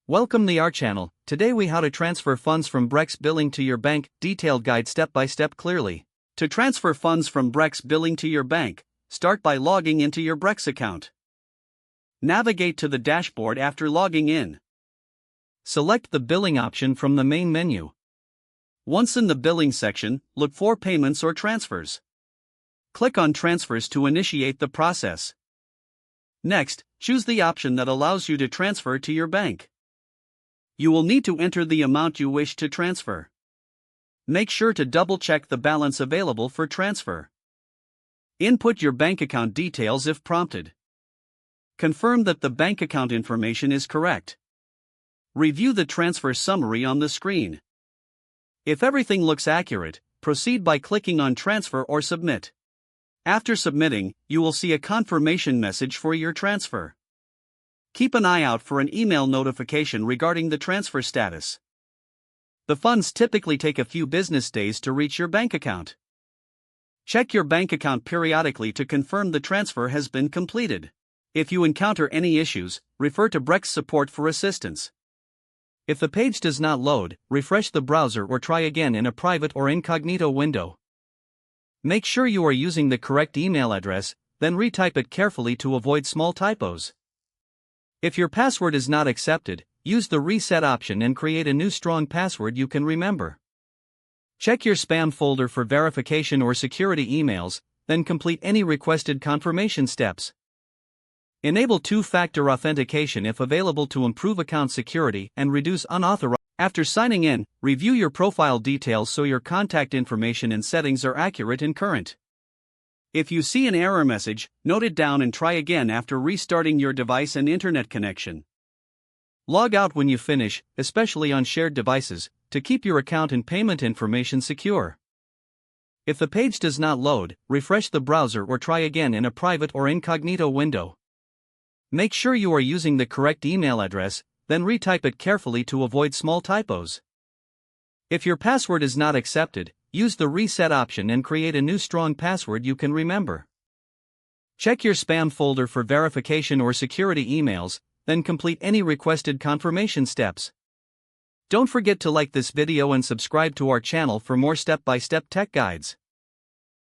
Welcome to our channel. Today we how to transfer funds from Brex Billing to your bank, detailed guide step by step clearly. To transfer funds from Brex Billing to your bank, start by logging into your Brex account. Navigate to the dashboard after logging in. Select the billing option from the main menu. Once in the billing section, look for payments or transfers. Click on transfers to initiate the process. Next, choose the option that allows you to transfer to your bank. You will need to enter the amount you wish to transfer. Make sure to double-check the balance available for transfer. Input your bank account details if prompted. Confirm that the bank account information is correct. Review the transfer summary on the screen. If everything looks accurate, proceed by clicking on Transfer or Submit. After submitting, you will see a confirmation message for your transfer. Keep an eye out for an email notification regarding the transfer status. The funds typically take a few business days to reach your bank account. Check your bank account periodically to confirm the transfer has been completed. If you encounter any issues, refer to Brex support for assistance. If the page does not load, refresh the browser or try again in a private or incognito window. Make sure you are using the correct email address, then retype it carefully to avoid small typos. If your password is not accepted, use the reset option and create a new strong password you can remember. Check your spam folder for verification or security emails, then complete any requested confirmation steps. Enable two-factor authentication if available to improve account security and reduce unauthorized. After signing in, review your profile details so your contact information and settings are accurate and current. If you see an error message, note it down and try again after restarting your device and internet connection. Log out when you finish, especially on shared devices, to keep your account and payment information secure. If the page does not load, refresh the browser or try again in a private or incognito window. Make sure you are using the correct email address, then retype it carefully to avoid small typos. If your password is not accepted, use the reset option and create a new strong password you can remember. Check your spam folder for verification or security emails, then complete any requested confirmation steps. Don't forget to like this video and subscribe to our channel for more step-by-step tech guides.